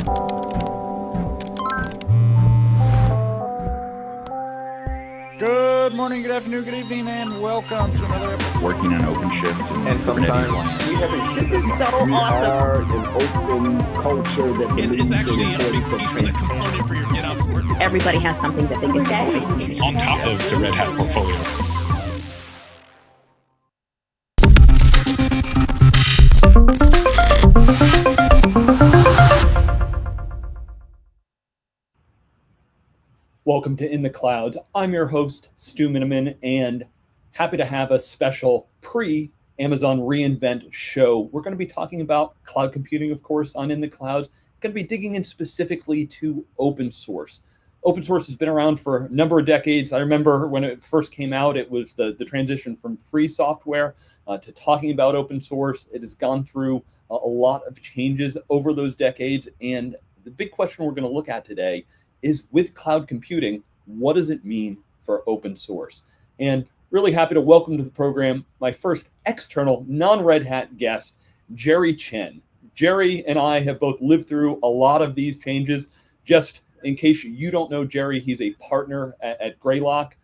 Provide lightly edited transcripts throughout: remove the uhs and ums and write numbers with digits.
Good morning, good afternoon, good evening, and welcome to another episode. Working on OpenShift and sometimes we have a This is so awesome. are an open culture that it's actually in a big piece of the component for your GitOps work. Everybody has something that they can say. On top of the Red Hat portfolio. Welcome to In the Clouds. I'm your host, Stu Miniman, and happy to have a special pre-Amazon reInvent show. We're going to be talking about cloud computing, of course, on In the Clouds. We're going to be digging in specifically to open source. Open source has been around for a number of decades. I remember when it first came out, it was the transition from free software to talking about open source. It has gone through a lot of changes over those decades, and the big question we're going to look at today is, with cloud computing, what does it mean for open source? And really happy to welcome to the program my first external non-Red Hat guest, Jerry Chen. Jerry and I have both lived through a lot of these changes. Just in case you don't know Jerry, he's a partner at Greylock,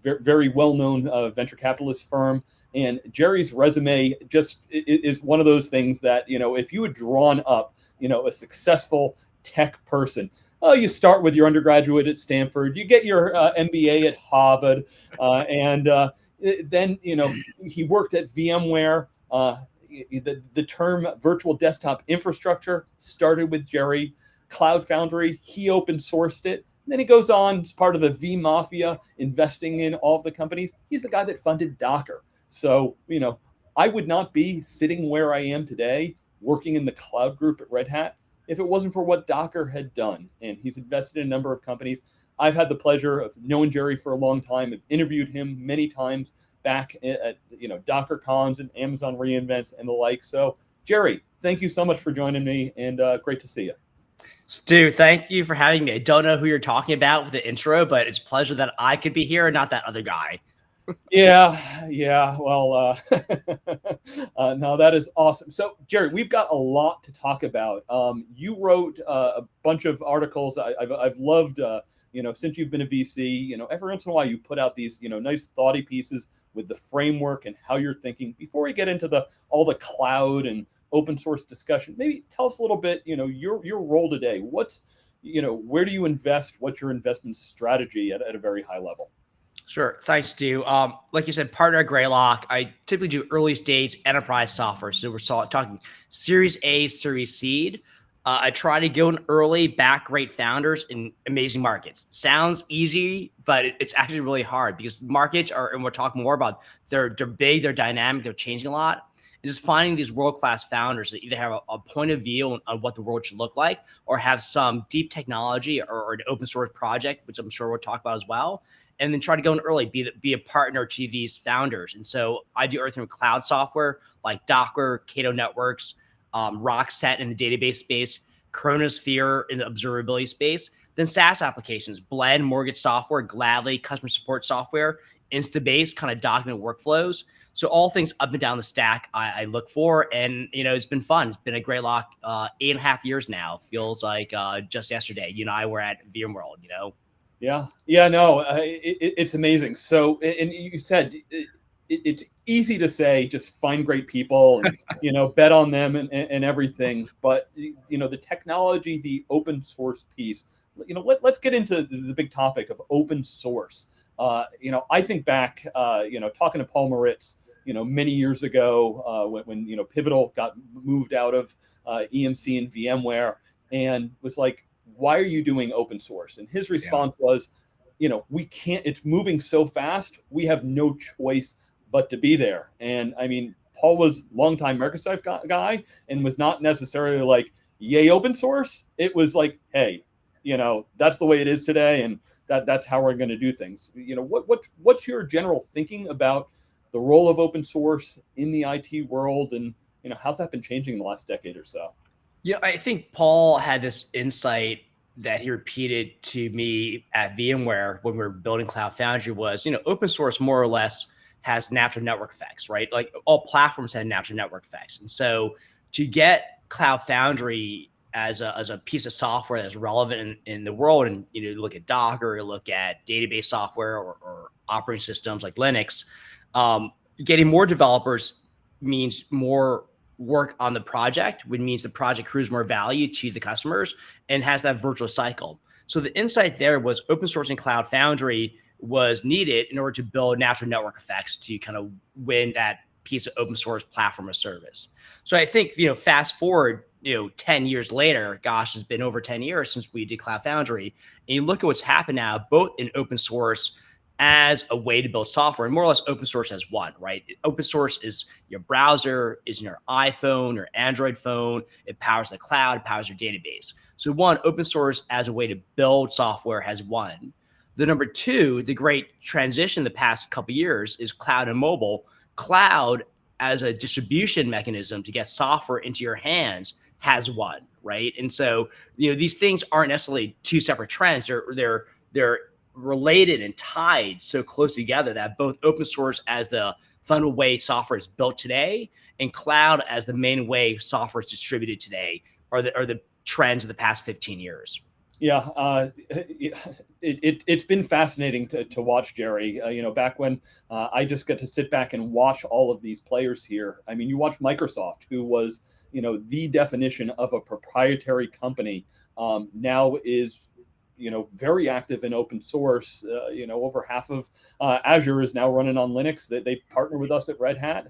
very well-known venture capitalist firm. And Jerry's resume just is one of those things that, if you had drawn up, a successful tech person, you start with your undergraduate at Stanford, you get your MBA at Harvard, and then, he worked at VMware. The term virtual desktop infrastructure started with Jerry. Cloud Foundry, he open sourced it. And then he goes on as part of the V Mafia, investing in all of the companies. He's the guy that funded Docker. So, I would not be sitting where I am today, working in the cloud group at Red Hat, if it wasn't for what Docker had done. And he's invested in a number of companies. I've had the pleasure of knowing Jerry for a long time. I've interviewed him many times back at Docker Cons and Amazon reInvents and the like. So, Jerry, thank you so much for joining me, and great to see you. Stu, thank you for having me. I don't know who you're talking about with the intro, but it's a pleasure that I could be here and not that other guy. Yeah. Well, no, that is awesome. So, Jerry, we've got a lot to talk about. You wrote a bunch of articles. I've loved, since you've been a VC, every once in a while you put out these, nice thoughty pieces with the framework and how you're thinking. Before we get into all the cloud and open source discussion, maybe tell us a little bit, your role today. What's, where do you invest? What's your investment strategy at a very high level? Sure. Thanks, Stu. Like you said, partner at Greylock. I typically do early stage enterprise software. So we're talking Series A, Series Seed. I try to go in early, back great founders in amazing markets. Sounds easy, but it's actually really hard because markets are, and we'll talk more about, they're big, they're dynamic, they're changing a lot. And just finding these world-class founders that either have a point of view on what the world should look like, or have some deep technology or an open source project, which I'm sure we'll talk about as well. And then try to go in early, be a partner to these founders. And so I do everything with cloud software like Docker, Cato Networks, Rockset in the database space, Chronosphere in the observability space, then SaaS applications, Blend, mortgage software, Gladly, customer support software, Instabase, kind of document workflows. So all things up and down the stack I look for. And, it's been fun. It's been a Greylock 8.5 years now. Feels like just yesterday. You and I were at VMworld, Yeah, no, it's amazing. So, and you said it's easy to say, just find great people and, bet on them and everything. But, the technology, the open source piece, let's get into the big topic of open source. I think back, talking to Paul Moritz, many years ago when Pivotal got moved out of EMC and VMware, and was like, why are you doing open source? And his response was, we can't, it's moving so fast, we have no choice but to be there. And I mean, Paul was longtime Microsoft guy and was not necessarily like, yay, open source. It was like, hey, that's the way it is today. And that's how we're going to do things. What's your general thinking about the role of open source in the IT world? And, how's that been changing in the last decade or so? Yeah, I think Paul had this insight that he repeated to me at VMware when we were building Cloud Foundry was, open source more or less has natural network effects, right? Like all platforms have natural network effects. And so to get Cloud Foundry as a piece of software that's relevant in the world. And look at Docker, you look at database software or operating systems like Linux. Getting more developers means more work on the project, which means the project accrues more value to the customers and has that virtuous cycle. So the insight there was open sourcing Cloud Foundry was needed in order to build natural network effects to kind of win that piece of open source platform or service. So I think, fast forward, 10 years later, gosh, it's been over 10 years since we did Cloud Foundry. And you look at what's happened now, both in open source as a way to build software, and more or less open source as one, right? Open source is your browser, is in your iPhone or Android phone. It powers the cloud, it powers your database. So one, open source as a way to build software has won. The number two, the great transition the past couple of years is cloud and mobile. Cloud as a distribution mechanism to get software into your hands has won, right? And so, these things aren't necessarily two separate trends. They're related and tied so close together that both open source as the fundamental way software is built today and cloud as the main way software is distributed today are the trends of the past 15 years. Yeah, it's been fascinating to watch, Jerry. Back when I just got to sit back and watch all of these players here. I mean, you watch Microsoft, who was, the definition of a proprietary company, now is, very active in open source. Over half of Azure is now running on Linux. They partner with us at Red Hat.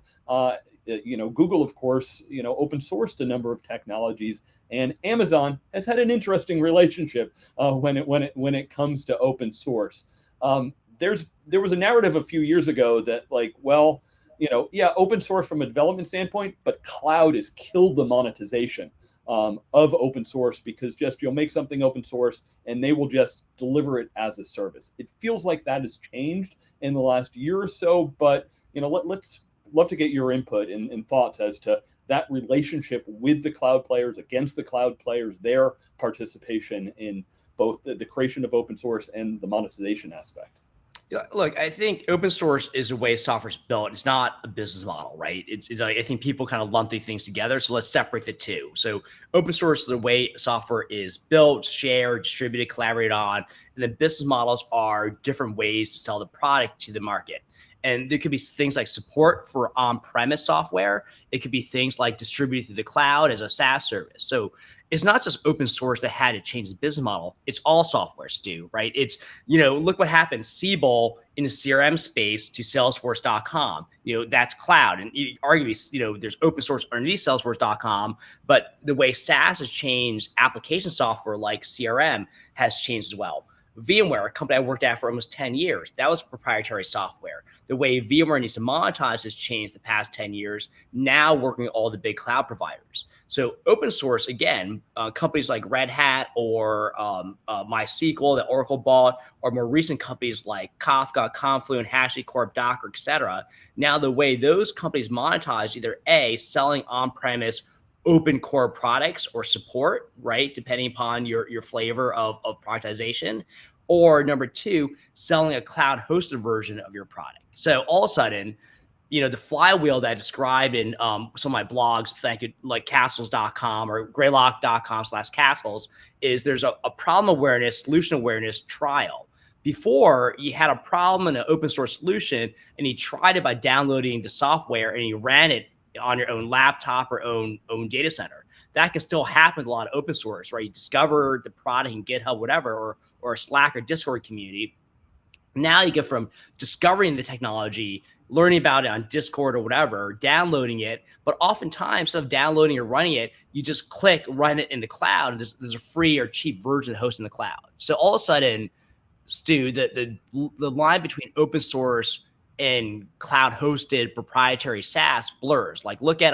Google, of course, open sourced a number of technologies, and Amazon has had an interesting relationship when it comes to open source. There was a narrative a few years ago that open source from a development standpoint, but cloud has killed the monetization of open source because you'll make something open source and they will just deliver it as a service. It feels like that has changed in the last year or so, but let's love to get your input and thoughts as to that relationship with the cloud players, against the cloud players, their participation in both the creation of open source and the monetization aspect. Look, I think open source is a way software is built. It's not a business model, right? I think people kind of lump these things together. So let's separate the two. So open source is the way software is built, shared, distributed, collaborated on. And then business models are different ways to sell the product to the market. And there could be things like support for on-premise software. It could be things like distributed through the cloud as a SaaS service. So it's not just open source that had to change the business model. It's all software, Stu, right? It's, look what happened. Siebel in the CRM space to Salesforce.com. That's cloud. And arguably, there's open source underneath Salesforce.com, but the way SaaS has changed application software like CRM has changed as well. VMware, a company I worked at for almost 10 years, that was proprietary software. The way VMware needs to monetize has changed the past 10 years, now working with all the big cloud providers. So open source, again, companies like Red Hat or MySQL that Oracle bought, or more recent companies like Kafka, Confluent, HashiCorp, Docker, et cetera. Now the way those companies monetize, either A, selling on-premise open core products or support, right, depending upon your flavor of productization, or number two, selling a cloud hosted version of your product. So all of a sudden, the flywheel that I described in some of my blogs, thank you, like castles.com or greylock.com/castles, is there's a problem awareness, solution awareness trial. Before, you had a problem in an open source solution and you tried it by downloading the software and you ran it on your own laptop or own data center. That can still happen with a lot of open source, right? You discover the product in GitHub, whatever, or a Slack or Discord community. Now you get from discovering the technology, learning about it on Discord or whatever, downloading it. But oftentimes, instead of downloading or running it, you just click run it in the cloud. And there's a free or cheap version hosted in the cloud. So all of a sudden, Stu, the line between open source and cloud hosted proprietary SaaS blurs. Like look at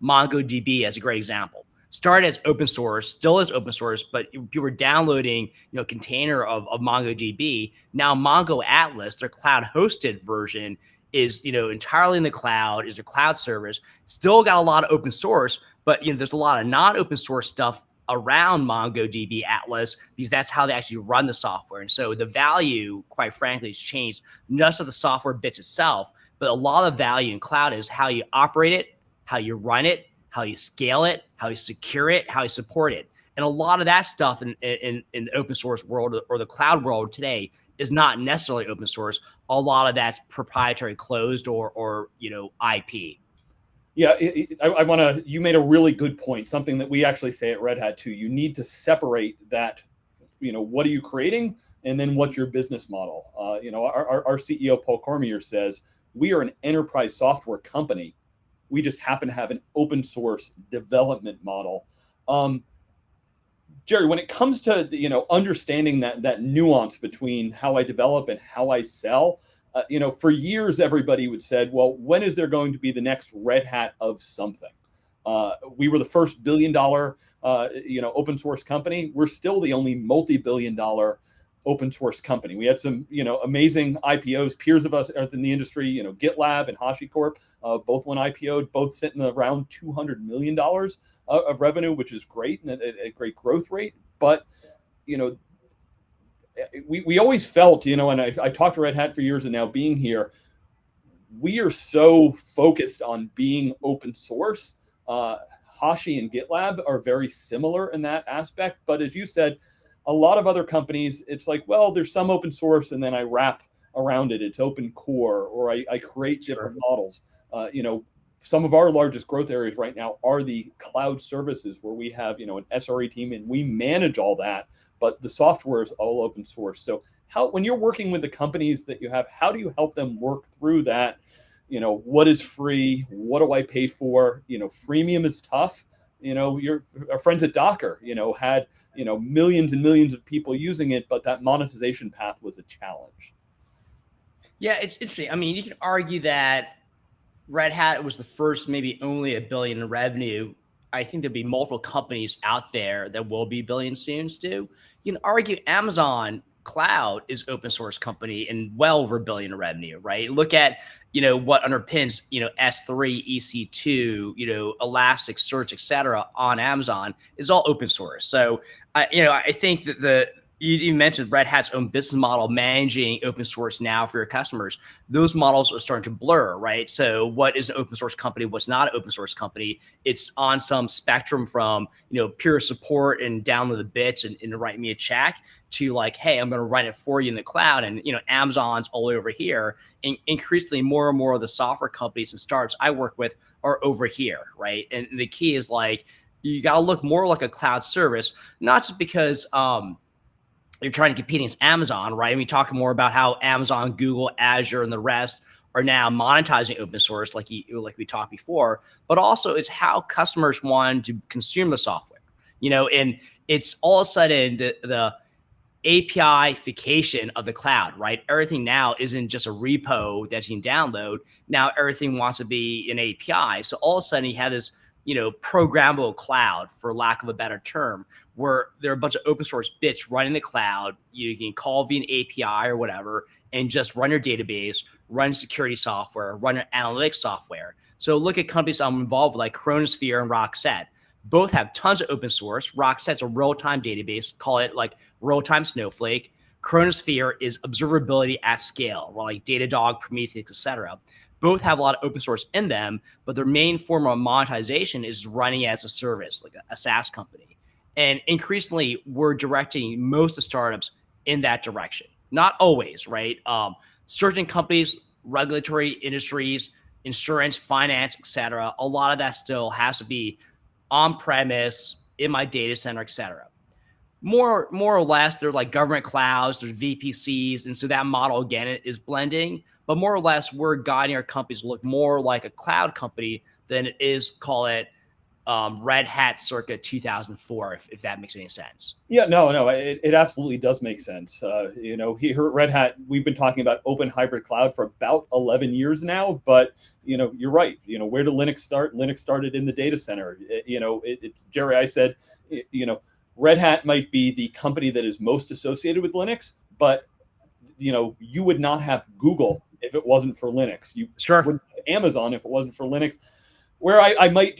MongoDB as a great example. Started as open source, still is open source, but people were downloading, a container of MongoDB. Now Mongo Atlas, their cloud hosted version, is entirely in the cloud, is a cloud service. Still got a lot of open source, but there's a lot of non-open source stuff around MongoDB Atlas because that's how they actually run the software. And so the value, quite frankly, has changed, not just of the software bits itself, but a lot of value in cloud is how you operate it, how you run it, how you scale it, how you secure it, how you support it. And a lot of that stuff in the open source world or the cloud world today is not necessarily open source. A lot of that's proprietary, closed, or IP. Yeah, I want to. You made a really good point. Something that we actually say at Red Hat too. You need to separate that. What are you creating, and then what's your business model? Our CEO Paul Cormier says we are an enterprise software company. We just happen to have an open source development model. Jerry, when it comes to understanding that nuance between how I develop and how I sell. For years, everybody would said, well, when is there going to be the next Red Hat of something? We were the first $1 billion, open source company. We're still the only multi-billion-dollar open source company. We had some, amazing IPOs, peers of us in the industry, GitLab and HashiCorp, both went IPO'd, both sitting around $200 million of revenue, which is great and a great growth rate. But, we always felt, and I talked to Red Hat for years, and now being here, we are so focused on being open source. Hashi and GitLab are very similar in that aspect. But as you said, a lot of other companies, it's like, well, there's some open source, and then I wrap around it. It's open core, or I create different models. Some of our largest growth areas right now are the cloud services, where we have, an SRE team, and we manage all that. But the software is all open source. So when you're working with the companies that you have, how do you help them work through that? What is free? What do I pay for? Freemium is tough. Our friends at Docker, had, millions and millions of people using it, but that monetization path was a challenge. Yeah, it's interesting. I mean, you can argue that Red Hat was the first, maybe only $1 billion in revenue. I think there'll be multiple companies out there that will be billions soon, Stu. You can argue Amazon Cloud is open source company and well over $1 billion in revenue, right? Look at, what underpins, S3, EC2, Elasticsearch, et cetera, on Amazon is all open source. So, I think that you mentioned Red Hat's own business model managing open source now for your customers. Those models are starting to blur, right? So what is an open source company? What's not an open source company? It's on some spectrum from, pure support and download the bits and write me a check to like, hey, I'm going to run it for you in the cloud. And, Amazon's all over here. And increasingly more and more of the software companies and startups I work with are over here, right? And the key is like, you got to look more like a cloud service, not just because, you're trying to compete against Amazon, right? And we talk more about how Amazon, Google, Azure, and the rest are now monetizing open source, like we talked before. But also, it's how customers want to consume the software, And it's all of a sudden the API-fication of the cloud, right? Everything now isn't just a repo that you can download. Now everything wants to be an API. So all of a sudden, you have this programmable cloud, for lack of a better term, where there are a bunch of open source bits running the cloud. You can call via an API or whatever, and just run your database, run security software, run your analytics software. So look at companies I'm involved with, like Chronosphere and Rockset. Both have tons of open source. Rockset's a real-time database, call it like real-time Snowflake. Chronosphere is observability at scale, like Datadog, Prometheus, etc. Both have a lot of open source in them, but their main form of monetization is running as a service, like a SaaS company. And increasingly, we're directing most of the startups in that direction. Not always, right? Certain companies, regulatory industries, insurance, finance, et cetera, a lot of that still has to be on-premise, in my data center, et cetera. More or less, they're like government clouds, there's VPCs, and so that model, again, is blending. But more or less, we're guiding our companies to look more like a cloud company than it is, call it, Red Hat circa 2004, if that makes any sense. Yeah, no, it absolutely does make sense. Here at Red Hat, we've been talking about open hybrid cloud for about 11 years now, but, you're right. Where did Linux start? Linux started in the data center. Jerry, I said, Red Hat might be the company that is most associated with Linux, but, you would not have Google if it wasn't for Linux. You wouldn't have Amazon if it wasn't for Linux. Where I might,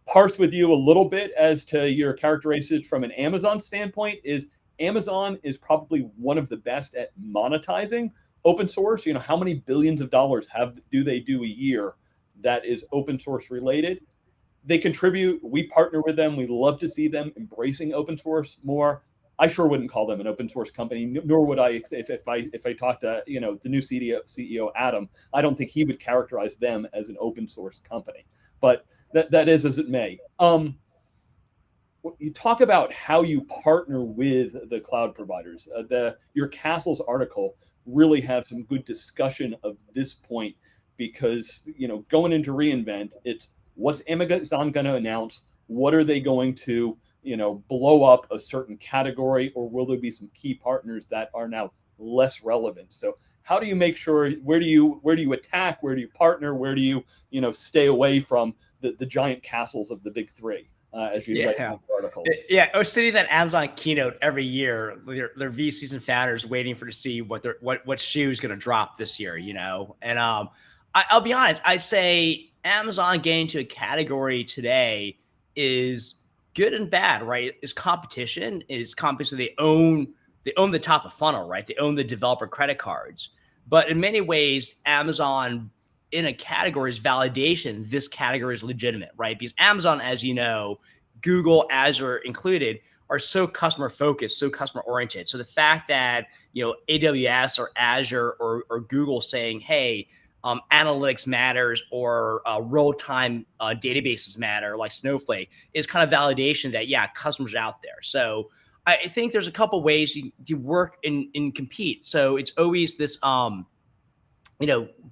parse with you a little bit as to your characteristics from an Amazon standpoint is Amazon is probably one of the best at monetizing open source. How many billions of dollars do they do a year that is open source related? they contribute. We partner with them. We love to see them embracing open source more. I sure wouldn't call them an open source company, nor would I if I talked to the new CEO Adam. I don't think he would characterize them as an open source company. But that is as it may. You talk about how you partner with the cloud providers. Your Castles article really have some good discussion of this point, because going into reInvent, it's what's Amazon going to announce, what are they going to blow up a certain category, or will there be some key partners that are now less relevant? So how do you make sure, where do you attack, where do you partner, where do you stay away from the giant castles of the big three? As you write in articles. Yeah, I was sitting at Amazon keynote every year. Their VCs and founders waiting to see what shoe is going to drop this year, And I'll be honest, I'd say Amazon getting to a category today is good and bad, right? Is competition. They own the top of funnel, right? They own the developer credit cards. But in many ways, Amazon in a category is validation. This category is legitimate, right? Because Amazon, as you know, Google, Azure included, are so customer focused, so customer oriented. So the fact that AWS or Azure or Google saying, hey, analytics matters, or real-time databases matter, like Snowflake, is kind of validation that customers are out there. So I think there's a couple ways you work and compete. So it's always this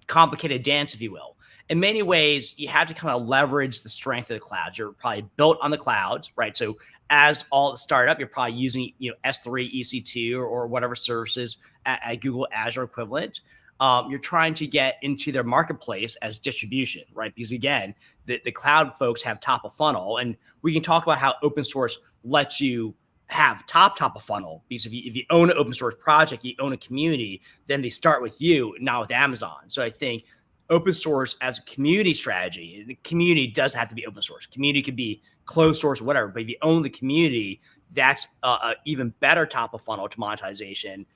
complicated dance, if you will. In many ways, you have to kind of leverage the strength of the clouds. You're probably built on the clouds, right? So as all startup, you're probably using S3, EC2, or whatever services at Google Azure equivalent. You're trying to get into their marketplace as distribution, right? Because again, the cloud folks have top of funnel, and we can talk about how open source lets you have top of funnel. Because if you own an open source project, you own a community, then they start with you, not with Amazon. So I think open source as a community strategy, the community does have to be open source. Community could be closed source, whatever. But if you own the community, that's a even better top of funnel to monetization.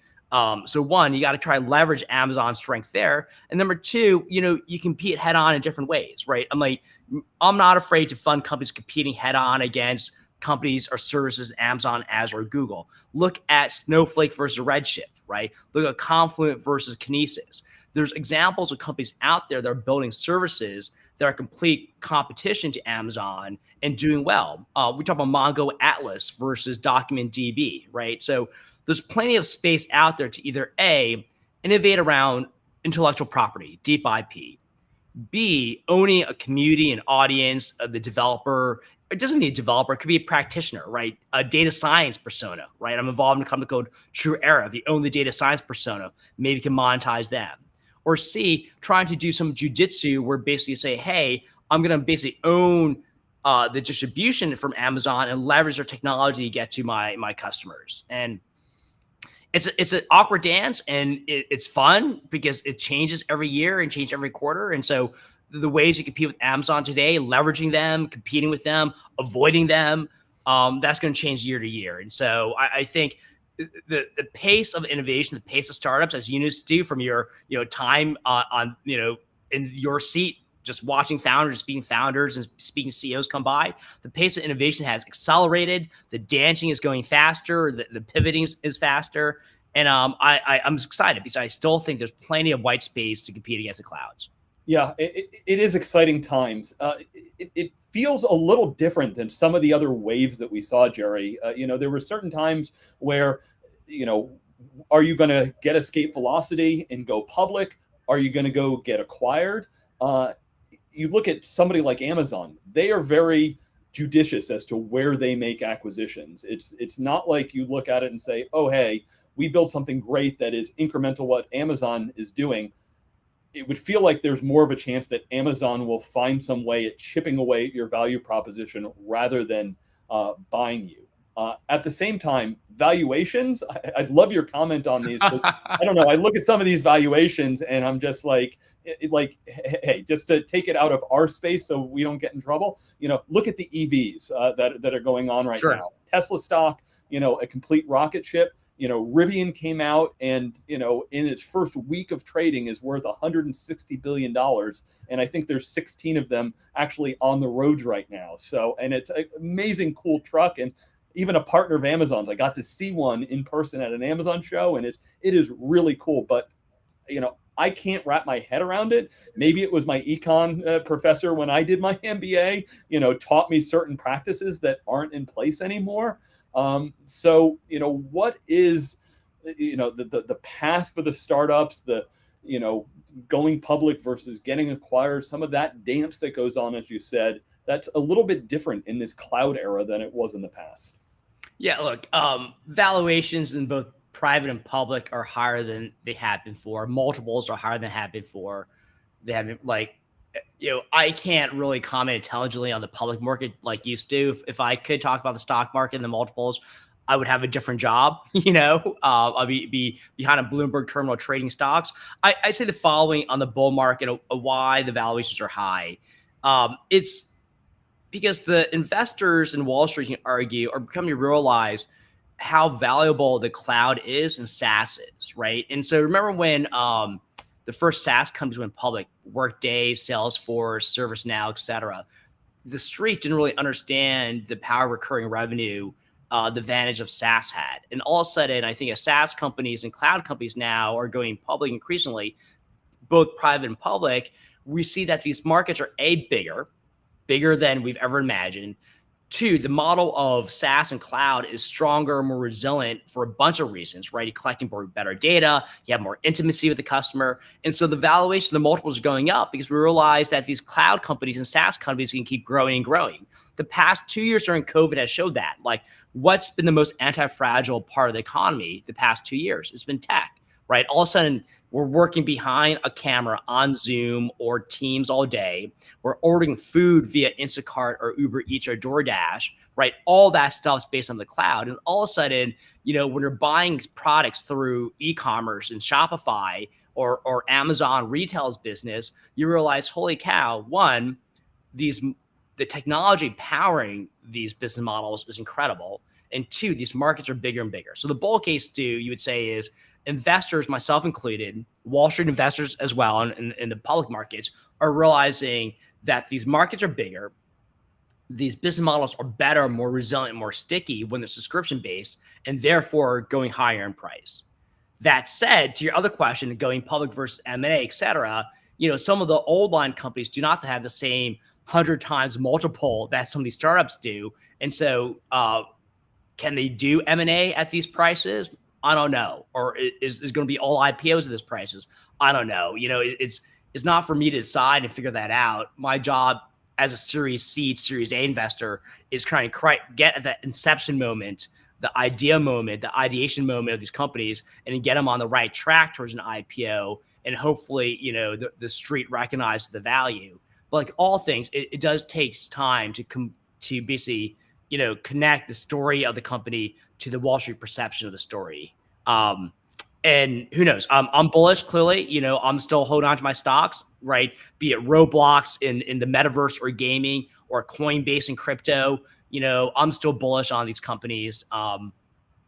So one, you got to try and leverage Amazon's strength there. And number two, you compete head on in different ways, right? I'm not afraid to fund companies competing head on against companies or services, Amazon, Azure, or Google. Look at Snowflake versus Redshift, right? Look at Confluent versus Kinesis. There's examples of companies out there that are building services that are complete competition to Amazon and doing well. We talk about Mongo Atlas versus DocumentDB, right? So there's plenty of space out there to either A, innovate around intellectual property, deep IP, B, owning a community and audience of the developer. It doesn't need a developer. It could be a practitioner, right? A data science persona, right? I'm involved in a company called True Era. If you own the data science persona, maybe you can monetize them. Or C, trying to do some jujitsu where basically you say, hey, I'm going to basically own the distribution from Amazon and leverage their technology to get to my customers. And it's an awkward dance, and it's fun because it changes every year and changes every quarter. And so the ways you compete with Amazon today, leveraging them, competing with them, avoiding them, that's going to change year to year. And so I think the pace of innovation, the pace of startups, as you do from your time on in your seat, just watching founders, speaking founders, and speaking CEOs come by, the pace of innovation has accelerated. The dancing is going faster. The pivoting is faster. And I'm excited because I still think there's plenty of white space to compete against the clouds. Yeah, it is exciting times. It feels a little different than some of the other waves that we saw, Jerry. There were certain times where, are you going to get escape velocity and go public? Are you going to go get acquired? You look at somebody like Amazon, they are very judicious as to where they make acquisitions. It's not like you look at it and say, oh, hey, we built something great that is incremental what Amazon is doing. It would feel like there's more of a chance that Amazon will find some way at chipping away at your value proposition rather than buying you. At the same time, valuations, I'd love your comment on these. I don't know. I look at some of these valuations and I'm just like, hey, just to take it out of our space so we don't get in trouble, look at the EVs that are going on right now. Tesla stock, a complete rocket ship. Rivian came out and, in its first week of trading is worth $160 billion. And I think there's 16 of them actually on the roads right now. So, and it's an amazing, cool truck. And even a partner of Amazon's, I got to see one in person at an Amazon show, and it is really cool. But, I can't wrap my head around it. Maybe it was my econ professor when I did my MBA, taught me certain practices that aren't in place anymore. So, what is, the path for the startups, going public versus getting acquired, some of that dance that goes on, as you said, that's a little bit different in this cloud era than it was in the past. Yeah, look, valuations in both private and public are higher than they have been for. Multiples are higher than have been for. They haven't I can't really comment intelligently on the public market like you do. If I could talk about the stock market and the multiples, I would have a different job. I'll be behind a Bloomberg terminal trading stocks. I say the following on the bull market, why the valuations are high. It's because the investors in Wall Street can argue or becoming to realize how valuable the cloud is and SaaS is, right? And so remember when the first SaaS companies went public, Workday, Salesforce, ServiceNow, et cetera, the street didn't really understand the power of recurring revenue, the advantage of SaaS had. And all of a sudden, I think as SaaS companies and cloud companies now are going public increasingly, both private and public, we see that these markets are bigger than we've ever imagined. Two, the model of SaaS and cloud is stronger, more resilient for a bunch of reasons, right? You're collecting better data, you have more intimacy with the customer. And so the valuation, the multiples are going up because we realize that these cloud companies and SaaS companies can keep growing and growing. The past 2 years during COVID has showed that. What's been the most anti-fragile part of the economy the past 2 years? It's been tech, right? All of a sudden, we're working behind a camera on Zoom or Teams all day. We're ordering food via Instacart or Uber Eats or DoorDash, right? All that stuff's based on the cloud. And all of a sudden, when you're buying products through e-commerce and Shopify or Amazon retail's business, you realize, holy cow, one, the technology powering these business models is incredible. And two, these markets are bigger and bigger. So the bull case, Stu, you would say is, investors, myself included, Wall Street investors as well, and in the public markets are realizing that these markets are bigger. These business models are better, more resilient, more sticky when they're subscription-based, and therefore going higher in price. That said, to your other question, going public versus M&A, et cetera, some of the old line companies do not have the same 100 times multiple that some of these startups do. And so can they do M&A at these prices? I don't know. Or is going to be all IPOs at these prices? I don't know. It's not for me to decide and figure that out. My job as a Series C, Series A investor is trying to get at that inception moment, the idea moment, the ideation moment of these companies, and get them on the right track towards an IPO. And hopefully, the street recognizes the value. But like all things, it does take time to basically, connect the story of the company to the Wall Street perception of the story. And who knows? I'm bullish, clearly. I'm still holding on to my stocks, right? Be it Roblox in the metaverse or gaming or Coinbase and crypto. I'm still bullish on these companies. I've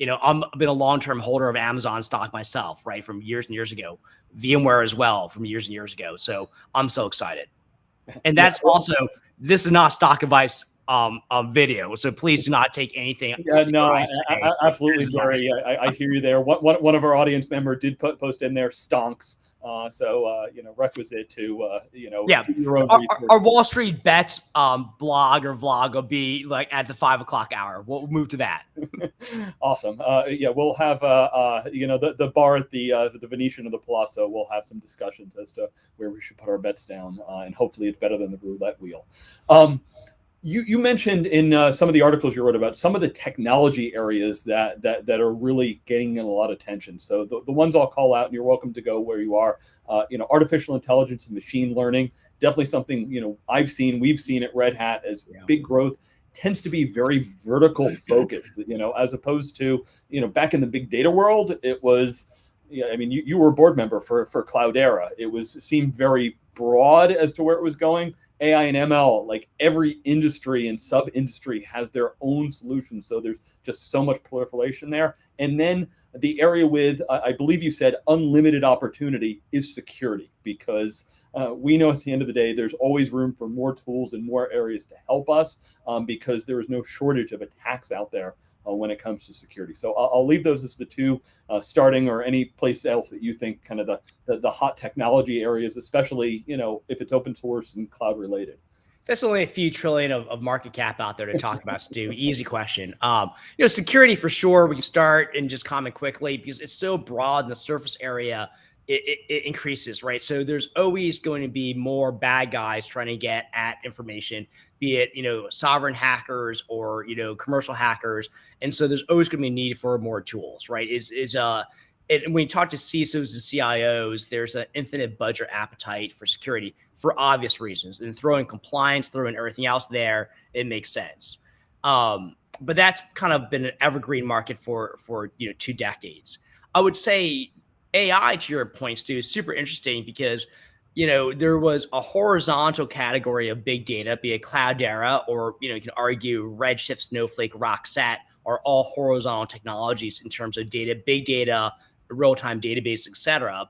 been a long-term holder of Amazon stock myself, right? From years and years ago. VMware as well from years and years ago. So I'm so excited. And that's also, this is not stock advice video, so please do not take anything. Yeah, no, absolutely, Jerry. I hear you there. One of our audience member did post in there stonks. Requisite to yeah. Do your own our Wall Street Bets blog or vlog will be at the 5 o'clock hour. We'll move to that. Awesome. We'll have the bar at the Venetian of the Palazzo. We'll have some discussions as to where we should put our bets down, and hopefully it's better than the roulette wheel. You mentioned in some of the articles you wrote about some of the technology areas that are really getting a lot of attention. So the ones I'll call out, and you're welcome to go where you are. Artificial intelligence and machine learning, definitely something we've seen at Red Hat as big growth. Tends to be very vertical focused, as opposed to back in the big data world, it was. Yeah, I mean, you were a board member for Cloudera. It seemed very broad as to where it was going. AI and ML, like every industry and sub-industry has their own solution. So there's just so much proliferation there. And then the area with, I believe you said, unlimited opportunity is security, because we know at the end of the day, there's always room for more tools and more areas to help us, because there is no shortage of attacks out there when it comes to security. So I'll leave those as the two starting, or any place else that you think kind of the hot technology areas, especially, if it's open source and cloud related. That's only a few trillion of market cap out there to talk about, Stu. Easy question. Security for sure. We can start and just comment quickly because it's so broad in the surface area. It increases, right? So there's always going to be more bad guys trying to get at information, be it, sovereign hackers or, commercial hackers. And so there's always going to be a need for more tools, right? And when you talk to CISOs and CIOs, there's an infinite budget appetite for security for obvious reasons. And throwing compliance, throwing everything else there, it makes sense. But that's kind of been an evergreen market for 2 decades. I would say AI, to your point, Stu, is super interesting because, there was a horizontal category of big data, be it Cloudera or, you can argue Redshift, Snowflake, Rockset are all horizontal technologies in terms of data, big data, real-time database, et cetera.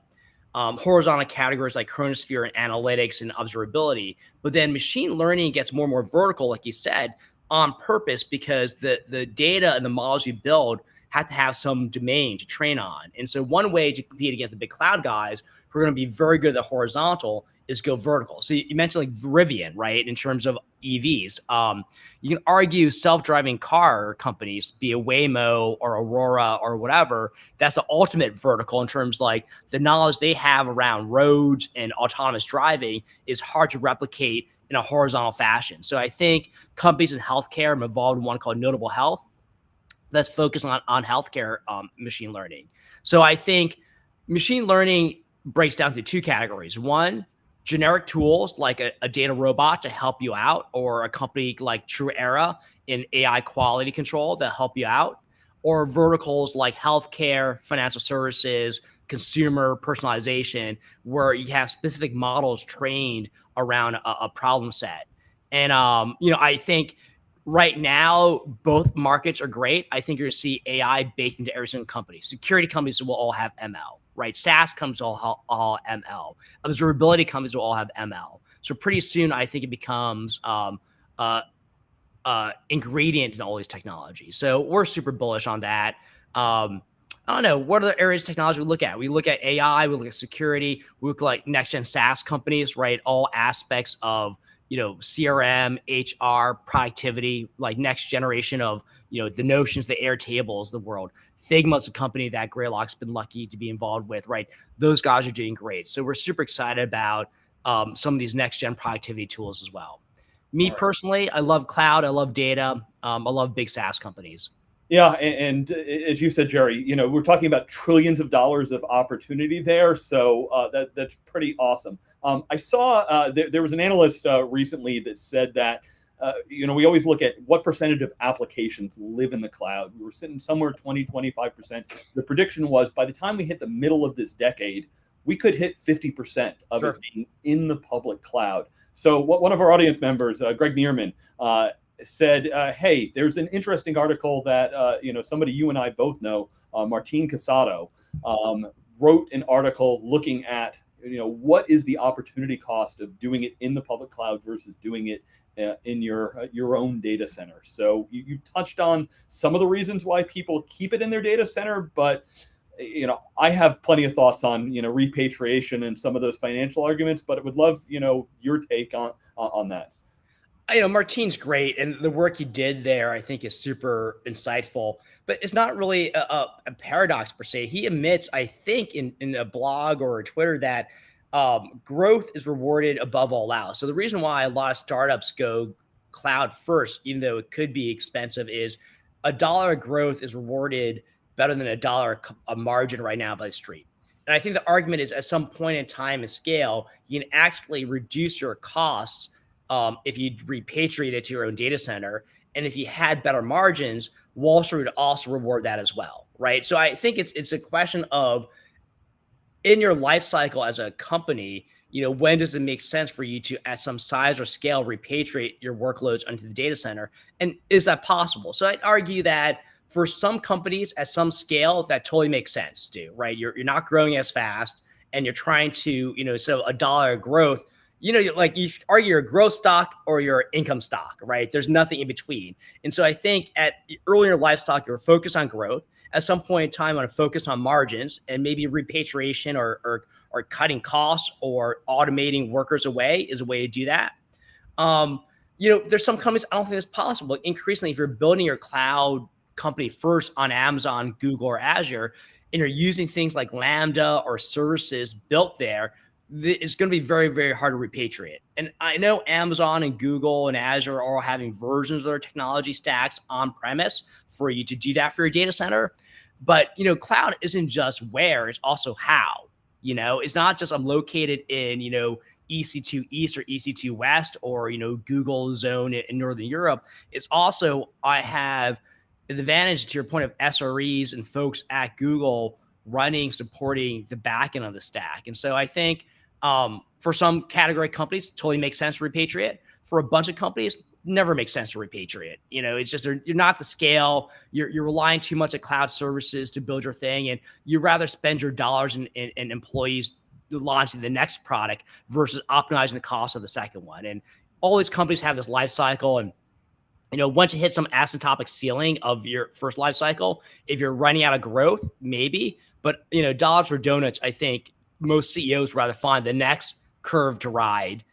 Horizontal categories like Chronosphere and analytics and observability. But then machine learning gets more and more vertical, like you said, on purpose, because the data and the models you build have to have some domain to train on. And so one way to compete against the big cloud guys who are going to be very good at the horizontal is go vertical. So you mentioned like Rivian, right? In terms of EVs, you can argue self-driving car companies, be a Waymo or Aurora or whatever, that's the ultimate vertical in terms like the knowledge they have around roads and autonomous driving is hard to replicate in a horizontal fashion. So I think companies in healthcare have involved in one called Notable Health that's focused on healthcare machine learning. So I think machine learning breaks down to 2 categories. One, generic tools like a data robot to help you out, or a company like TrueEra in AI quality control that help you out, or verticals like healthcare, financial services, consumer personalization, where you have specific models trained around a problem set. And, I think right now, both markets are great. I think you're going to see AI baked into every single company. Security companies will all have ML, right? SaaS companies will all ML. Observability companies will all have ML. So pretty soon, I think it becomes ingredient in all these technologies. So we're super bullish on that. I don't know. What other areas of technology we look at? We look at AI, we look at security, we look at like next-gen SaaS companies, right? All aspects of CRM, HR, productivity, like next generation of, the Notions, the Airtables, the world. Figma's a company that Greylock's been lucky to be involved with, right? Those guys are doing great. So we're super excited about some of these next gen productivity tools as well. Me personally, I love cloud. I love data. I love big SaaS companies. Yeah, and as you said, Jerry, we're talking about trillions of dollars of opportunity there, so that's pretty awesome. I saw there was an analyst recently that said that we always look at what percentage of applications live in the cloud. We were sitting somewhere 20-25%. The prediction was by the time we hit the middle of this decade, we could hit 50% of it being in the public cloud. So one of our audience members, Greg Neerman, said, hey, there's an interesting article that, somebody you and I both know, Martin Casado, wrote an article looking at, what is the opportunity cost of doing it in the public cloud versus doing it in your own data center. So you've touched on some of the reasons why people keep it in their data center, but I have plenty of thoughts on, repatriation and some of those financial arguments, but I would love, your take on that. Martin's great, and the work he did there, I think, is super insightful. But it's not really a paradox per se. He admits, I think, in a blog or a Twitter that growth is rewarded above all else. So the reason why a lot of startups go cloud first, even though it could be expensive, is $1 of growth is rewarded better than $1 a margin right now by the street. And I think the argument is at some point in time and scale, you can actually reduce your costs if you repatriate it to your own data center. And if you had better margins, Wall Street would also reward that as well, right? So I think it's a question of, in your life cycle as a company, when does it make sense for you to, at some size or scale, repatriate your workloads onto the data center? And is that possible? So I'd argue that for some companies at some scale, that totally makes sense, Stu, right? You're not growing as fast, and you're trying to, so a dollar of growth, like you should argue you're a growth stock or your income stock, right? There's nothing in between. And so I think at earlier life stock, you're focused on growth. At some point in time, want to focus on margins and maybe repatriation or cutting costs or automating workers away is a way to do that. There's some companies I don't think it's possible. Increasingly, if you're building your cloud company first on Amazon, Google, or Azure, and you're using things like Lambda or services built there, it's going to be very, very hard to repatriate. And I know Amazon and Google and Azure are all having versions of their technology stacks on premise for you to do that for your data center. But, cloud isn't just where, it's also how. It's not just I'm located in, EC2 East or EC2 West or, Google zone in Northern Europe. It's also I have the advantage, to your point, of SREs and folks at Google supporting the back end of the stack. And so I think for some category companies, it totally makes sense to repatriate. For a bunch of companies, never makes sense to repatriate. It's just you're not the scale. You're relying too much on cloud services to build your thing, and you'd rather spend your dollars and employees launching the next product versus optimizing the cost of the second one. And all these companies have this life cycle, and once you hit some asymptotic ceiling of your first life cycle, if you're running out of growth, maybe. But dollars for donuts, I think most CEOs rather find the next curve to ride,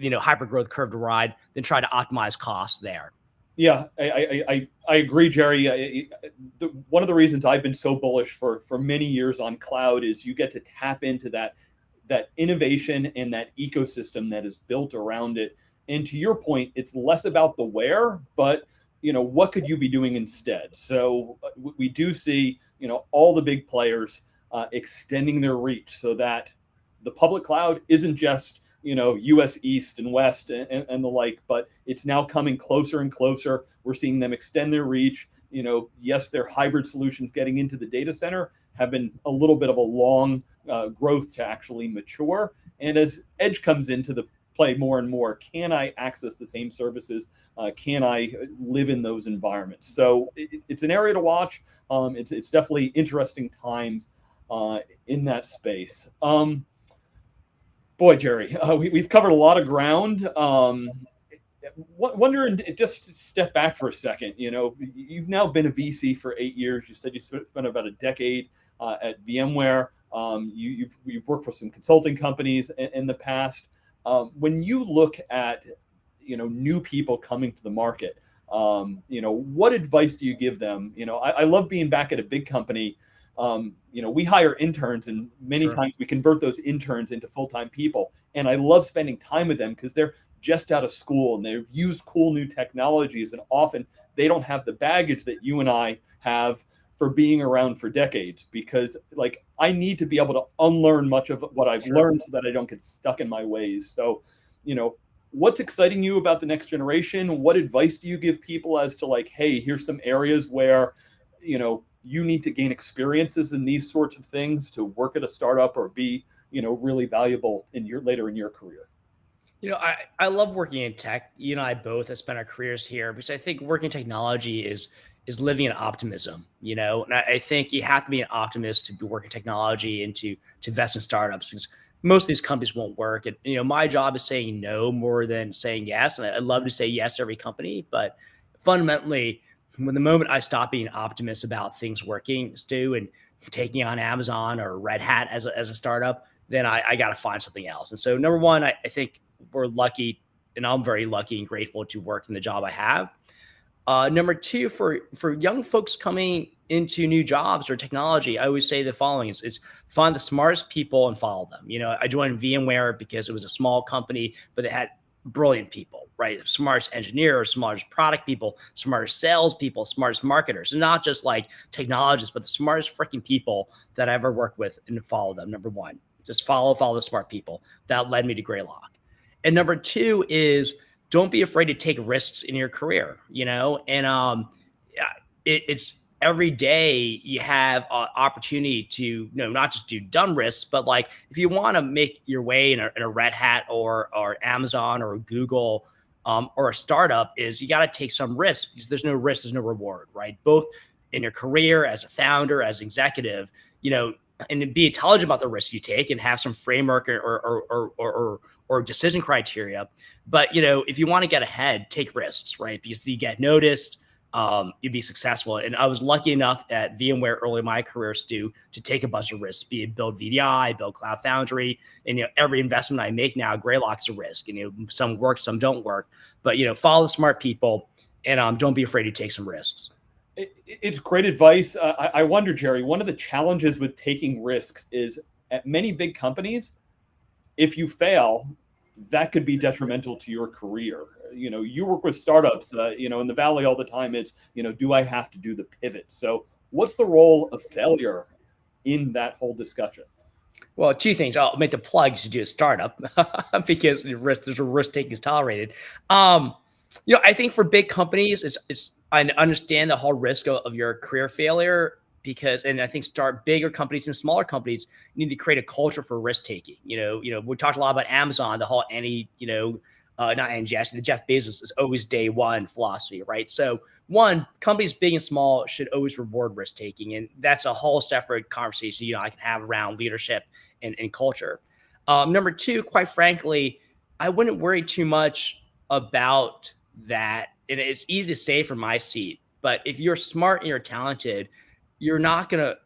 hyper growth curve to ride, than try to optimize costs there. Yeah, I agree, Jerry. One of the reasons I've been so bullish for many years on cloud is you get to tap into that innovation and that ecosystem that is built around it. And to your point, it's less about the where, but what could you be doing instead? So we do see all the big players extending their reach so that the public cloud isn't just US East and West and the like, but it's now coming closer and closer. We're seeing them extend their reach. Yes, their hybrid solutions getting into the data center have been a little bit of a long growth to actually mature. And as edge comes into the play more and more, can I access the same services? Can I live in those environments? So it's an area to watch. It's definitely interesting times in that space. Boy, Jerry, we've covered a lot of ground. Wondering, just step back for a second. You've now been a VC for 8 years. You said you spent about a decade at VMware. You've worked for some consulting companies in the past. When you look at new people coming to the market, what advice do you give them? I love being back at a big company. We hire interns, and many times we convert those interns into full-time people. And I love spending time with them because they're just out of school and they've used cool new technologies. And often they don't have the baggage that you and I have for being around for decades, because I need to be able to unlearn much of what I've learned so that I don't get stuck in my ways. So, what's exciting you about the next generation? What advice do you give people as to hey, here's some areas where, you need to gain experiences in these sorts of things to work at a startup or be, really valuable later in your career? I love working in tech. You and I both have spent our careers here because I think working in technology is living in optimism, and I think you have to be an optimist to be working technology and to invest in startups, because most of these companies won't work. And, my job is saying no more than saying yes. And I love to say yes to every company, but fundamentally, when the moment I stop being an optimist about things working, Stu, and taking on Amazon or Red Hat as a startup, then I got to find something else. And so number one, I think we're lucky, and I'm very lucky and grateful to work in the job I have. Number two, for young folks coming into new jobs or technology, I always say the following: is find the smartest people and follow them. I joined VMware because it was a small company, but it had brilliant people, right? Smartest engineers, smartest product people, smartest salespeople, smartest marketers, and not just technologists, but the smartest freaking people that I ever worked with, and follow them. Number one, just follow the smart people. That led me to Greylock. And number two is don't be afraid to take risks in your career, and it's every day you have an opportunity to not just do dumb risks, but like if you want to make your way in a Red Hat or Amazon or Google or a startup, is you got to take some risks, because there's no risk, there's no reward, right? Both in your career as a founder, as an executive, and be intelligent about the risks you take and have some framework or decision criteria. But if you want to get ahead, take risks, right? Because you get noticed, you'd be successful. And I was lucky enough at VMware early in my career, Stu, to take a bunch of risks, be it build VDI, build Cloud Foundry. And every investment I make now, Greylock's a risk. And some work, some don't work. But follow the smart people, and don't be afraid to take some risks. It's great advice. I wonder, Jerry, one of the challenges with taking risks is at many big companies, if you fail, that could be detrimental to your career. You work with startups, in the Valley all the time. It's, do I have to do the pivot? So what's the role of failure in that whole discussion? Well, two things. I'll make the plugs to do a startup because there's a risk taking is tolerated. I think for big companies, I understand the whole risk of your career failure, and I think bigger companies and smaller companies need to create a culture for risk taking. We talked a lot about Amazon, the whole the Jeff Bezos is always day one philosophy, right? So one, companies big and small should always reward risk taking, and that's a whole separate conversation I can have around leadership and culture. Number two, quite frankly, I wouldn't worry too much about that. And it's easy to say from my seat, but if you're smart and you're talented, you're not going to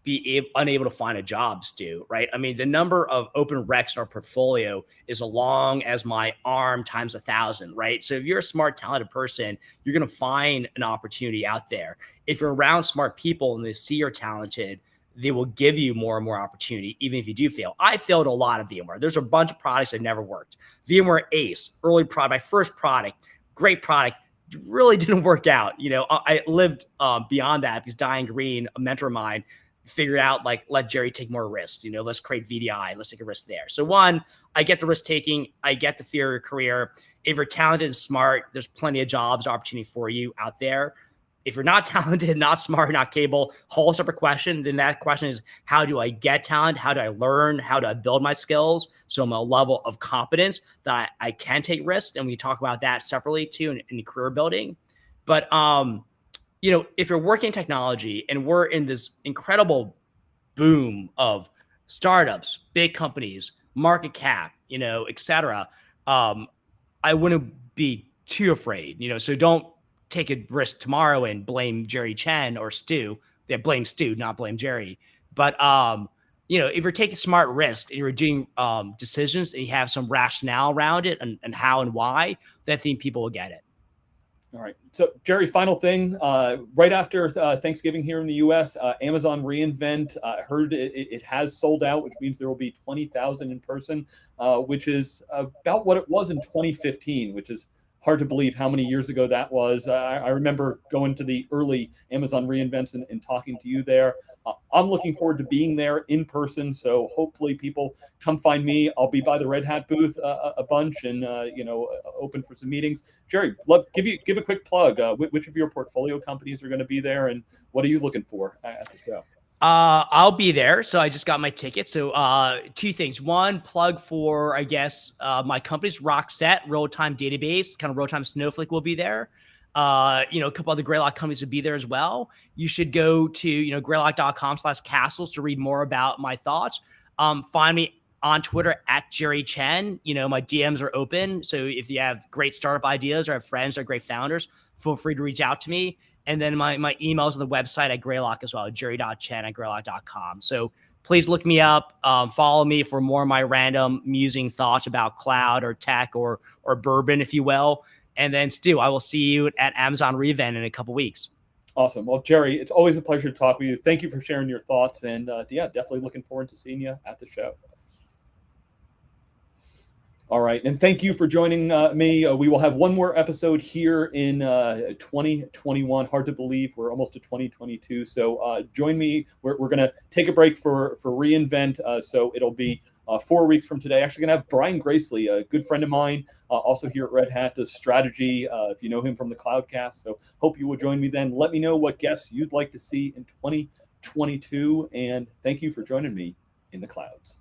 be unable to find a job, Stu, right? I mean, the number of open recs in our portfolio is as long as my arm times 1,000, right? So if you're a smart, talented person, you're going to find an opportunity out there. If you're around smart people and they see you're talented, they will give you more and more opportunity, even if you do fail. I failed a lot of VMware. There's a bunch of products that never worked. VMware Ace, early product, my first product, great product, really didn't work out. I lived beyond that because Diane Green, a mentor of mine, figured out let Jerry take more risks. Let's create VDI. Let's take a risk there. So one, I get the risk taking. I get the fear of your career. If you're talented and smart, there's plenty of jobs, opportunity for you out there. If you're not talented, not smart, not capable, whole separate question, then that question is, how do I get talent? How do I learn? How do I build my skills? So I'm a level of competence that I can take risks. And we talk about that separately too in career building. But, if you're working in technology and we're in this incredible boom of startups, big companies, market cap, et cetera, I wouldn't be too afraid, so don't take a risk tomorrow and blame Jerry Chen or Stu. Yeah, blame Stu, not blame Jerry. But if you're taking smart risks and you're doing decisions and you have some rationale around it and how and why, then I think people will get it. All right. So, Jerry, final thing. Right after Thanksgiving here in the U.S., Amazon reInvent. I heard it has sold out, which means there will be 20,000 in person, which is about what it was in 2015, which is hard to believe how many years ago that was. I remember going to the early Amazon reInvents and talking to you there. I'm looking forward to being there in person. So hopefully people come find me. I'll be by the Red Hat booth a bunch and, open for some meetings. Jerry, give a quick plug. Which of your portfolio companies are going to be there and what are you looking for at the show? I'll be there. So I just got my ticket. So two things. One, plug for, I guess, my company's Rockset, real-time database, kind of real-time Snowflake will be there. A couple other Greylock companies would be there as well. You should go to, greylock.com/castles to read more about my thoughts. Find me on Twitter at Jerry Chen. My DMs are open. So if you have great startup ideas or have friends or great founders, feel free to reach out to me. And then my email's on the website at Greylock as well, jerry.chen@greylock.com. So please look me up, follow me for more of my random musing thoughts about cloud or tech or bourbon, if you will. And then Stu, I will see you at Amazon reInvent in a couple weeks. Awesome. Well, Jerry, it's always a pleasure to talk with you. Thank you for sharing your thoughts. And definitely looking forward to seeing you at the show. All right. And thank you for joining me. We will have one more episode here in 2021. Hard to believe we're almost to 2022. So join me. We're going to take a break for reInvent. So it'll be 4 weeks from today. Actually going to have Brian Gracely, a good friend of mine, also here at Red Hat, does strategy, if you know him from the Cloudcast. So hope you will join me then. Let me know what guests you'd like to see in 2022, and thank you for joining me in the clouds.